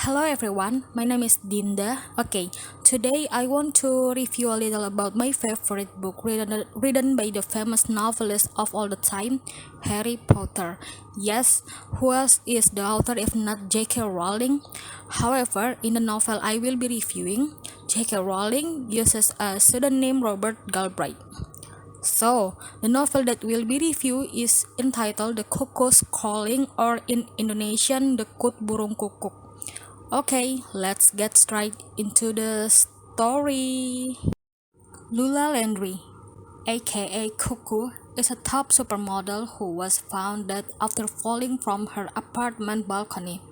Hello everyone, my name is Dinda. Okay, today I want to review a little about my favorite book written by the famous novelist of all the time, Harry Potter. Yes, who else is the author if not J.K. Rowling? However, in the novel I will be reviewing, J.K. Rowling uses a pseudonym Robert Galbraith. So, the novel that will be reviewed is entitled The Cuckoo's Calling, or in Indonesian, The Kut Burung Kukuk. Okay, let's get straight into the story. Lula Landry, aka Cuckoo, is a top supermodel who was found dead after falling from her apartment balcony.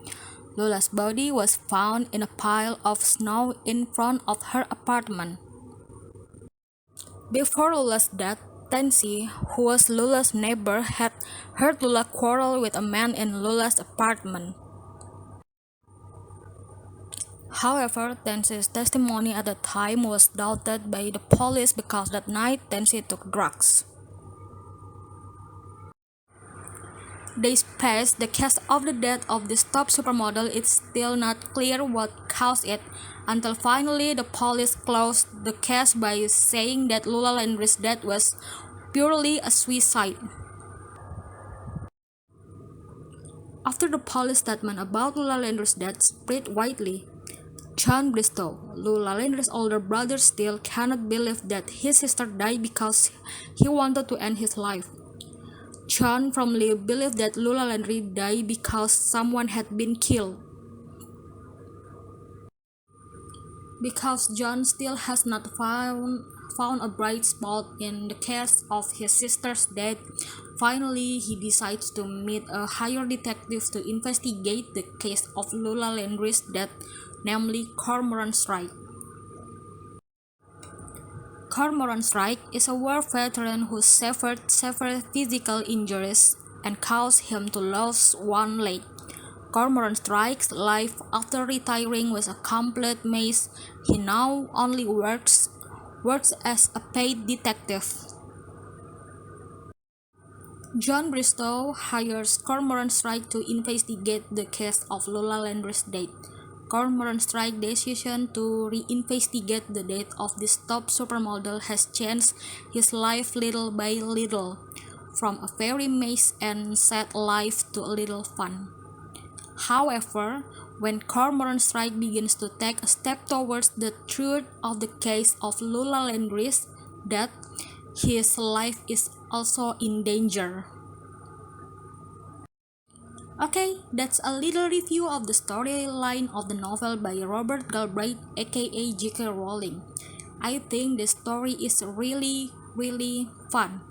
Lula's body was found in a pile of snow in front of her apartment. Before Lula's death, Tansy, who was Lula's neighbor, had heard Lula quarrel with a man in Lula's apartment. However, Tensi's testimony at the time was doubted by the police because that night Tensi took drugs. Days passed, the cause of the death of this top supermodel is still not clear what caused it, until finally the police closed the case by saying that Lula Landry's death was purely a suicide. After the police statement about Lula Landry's death spread widely, John Bristow, Lula Landry's older brother, still cannot believe that his sister died because he wanted to end his life. John firmly believed that Lula Landry died because someone had been killed. Because John still has not found a bright spot in the case of his sister's death, finally he decides to meet a hired detective to investigate the case of Lula Landry's death, namely Cormoran Strike. Cormoran Strike is a war veteran who suffered severe physical injuries and caused him to lose one leg. Cormoran Strike's life after retiring was a complete mess. He now only works as a paid detective. John Bristow hires Cormoran Strike to investigate the case of Lula Landry's death. Cormoran Strike's decision to reinvestigate the death of this top supermodel has changed his life little by little, from a very mess and sad life to a little fun. However, when Cormoran Strike begins to take a step towards the truth of the case of Lula Landry's death, his life is also in danger. Okay, that's a little review of the storyline of the novel by Robert Galbraith aka J.K. Rowling. I think the story is really fun.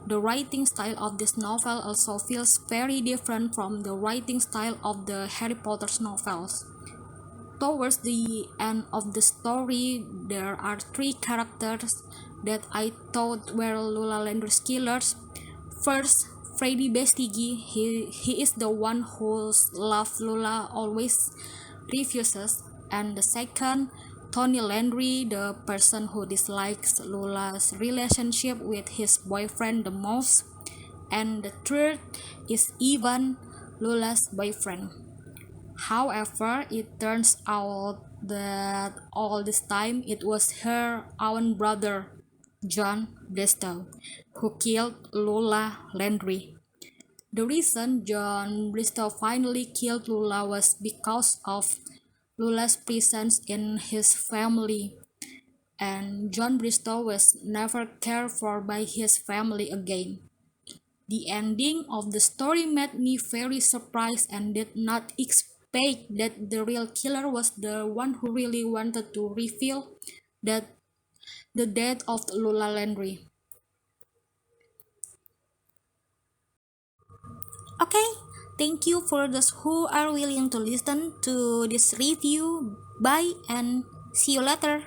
The writing style of this novel also feels very different from the writing style of the Harry Potter novels. Towards the end of the story, there are three characters that I thought were Lula Landry's killers. First, Freddy Bestigi, he is the one whose love Lula always refuses. And the second, Tony Landry, the person who dislikes Lula's relationship with his boyfriend the most. And the third is Ivan, Lula's boyfriend. However, it turns out that all this time it was her own brother, John Bristow, who killed Lula Landry. The reason John Bristow finally killed Lula was because of Lula's presence in his family, and John Bristow was never cared for by his family again. The ending of the story made me very surprised and did not expect that the real killer was the one who really wanted to reveal that the death of Lula Landry. Okay, thank you for those who are willing to listen to this review. Bye and see you later.